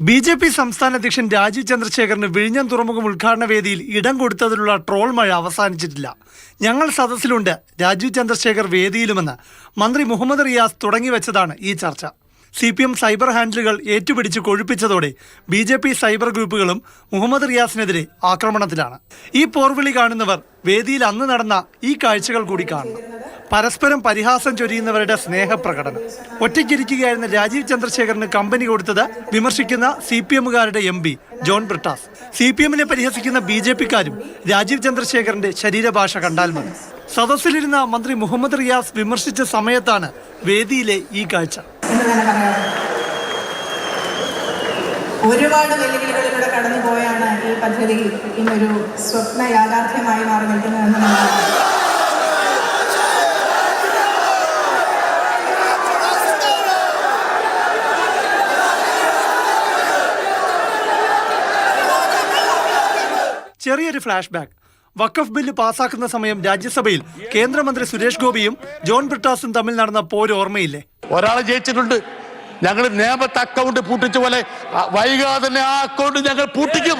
BJP. സംസ്ഥാന അധ്യക്ഷൻ രാജീവ് ചന്ദ്രശേഖറിന് വിഴിഞ്ഞം തുറമുഖം ഉദ്ഘാടന വേദിയിൽ ഇടം കൊടുത്തതിലുള്ള ട്രോൾ മഴ അവസാനിച്ചിട്ടില്ല. ഞങ്ങൾ സദസ്സിലുണ്ട്, രാജീവ് ചന്ദ്രശേഖർ വേദിയിലുമെന്ന് മന്ത്രി മുഹമ്മദ് റിയാസ് തുടങ്ങിവെച്ചതാണ് ഈ ചർച്ച. CPM സൈബർ ഹാൻഡിലുകൾ ഏറ്റുപിടിച്ച് കൊഴുപ്പിച്ചതോടെ ബി.ജെ.പി. സൈബർ ഗ്രൂപ്പുകളും മുഹമ്മദ് റിയാസിനെതിരെ ആക്രമണത്തിലാണ്. ഈ പോർവിളി കാണുന്നവർ വേദിയിൽ അന്ന് നടന്ന ഈ കാഴ്ചകൾ കൂടി കാണണം. പരസ്പരം പരിഹാസം ചൊരിയുന്നവരുടെ സ്നേഹപ്രകടനം. ഒറ്റയ്ക്കിരിക്കുകയായിരുന്ന രാജീവ് ചന്ദ്രശേഖറിന് കമ്പനി കൊടുത്തത് വിമർശിക്കുന്ന CPMകാരുടെ MP ജോൺ ബ്രിട്ടാസ്. CPMനെ പരിഹസിക്കുന്ന BJPക്കാരും രാജീവ് ചന്ദ്രശേഖറിന്റെ ശരീരഭാഷ കണ്ടാൽ മതി. സദസ്സിലിരുന്ന മന്ത്രി മുഹമ്മദ് റിയാസ് വിമർശിച്ച സമയത്താണ് വേദിയിലെ ഈ കാഴ്ച. ഒരുപാട് വെല്ലുവിളികളിലൂടെ കടന്നുപോയാണ് ഈ പദ്ധതി ഇന്നൊരു സ്വപ്ന യാഥാർത്ഥ്യമായി മാറി നിൽക്കുന്നതെന്ന് ചെറിയൊരു ഫ്ലാഷ് ബാക്ക്. വഖഫ് ബില്ല് പാസാക്കുന്ന സമയം രാജ്യസഭയിൽ കേന്ദ്രമന്ത്രി സുരേഷ് ഗോപിയും ജോൺ ബ്രിട്ടാസും തമ്മിൽ നടന്ന പോര് ഓർമ്മയില്ലേ? ഒരാളെ ജയിച്ചിട്ടുണ്ട്, ഞങ്ങൾ നിയമത്തെ അക്കൗണ്ട് പൂട്ടിച്ച പോലെ വൈകാതെ തന്നെ ആ അക്കൗണ്ട് ഞങ്ങൾ പൂട്ടിക്കും.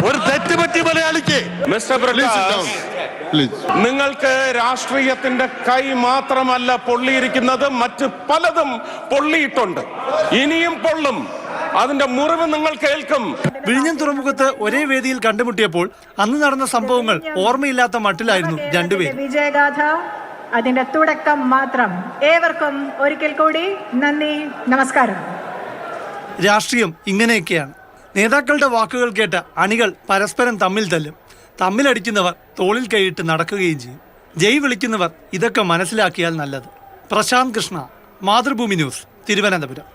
ഒരു തെറ്റുപറ്റി മലയാളിക്ക്. മിസ്റ്റർ ബ്രിട്ടാസ്, നിങ്ങൾക്ക് രാഷ്ട്രീയത്തിന്റെ കൈ മാത്രമല്ല പൊള്ളിയിരിക്കുന്നത്, മറ്റ് പലതും പൊള്ളിയിട്ടുണ്ട്, ഇനിയും പൊള്ളും. അതിന്റെ മുറിവ് നിങ്ങൾ കേൾക്കും. വിഴിഞ്ഞം തുറമുഖത്ത് ഒരേ വേദിയിൽ കണ്ടുമുട്ടിയപ്പോൾ അന്ന് നടന്ന സംഭവങ്ങൾ ഓർമ്മയില്ലാത്ത മട്ടിലായിരുന്നു രണ്ടുപേരും. വിജയഗാഥ അതിന്റെ തുടക്കം മാത്രം. ഏവർക്കും ഒരിക്കൽ കൂടി നന്ദി, നമസ്കാരം. രാഷ്ട്രീയം ഇങ്ങനെയൊക്കെയാണ്. നേതാക്കളുടെ വാക്കുകൾ കേട്ട് അണികൾ പരസ്പരം തമ്മിൽ തല്ലും. തമ്മിലടിക്കുന്നവർ തോളിൽ കൈയിട്ട് നടക്കുകയും ചെയ്യും. ജയ് വിളിക്കുന്നവർ ഇതൊക്കെ മനസ്സിലാക്കിയാൽ നല്ലത്. പ്രശാന്ത് കൃഷ്ണ, മാതൃഭൂമി ന്യൂസ്, തിരുവനന്തപുരം.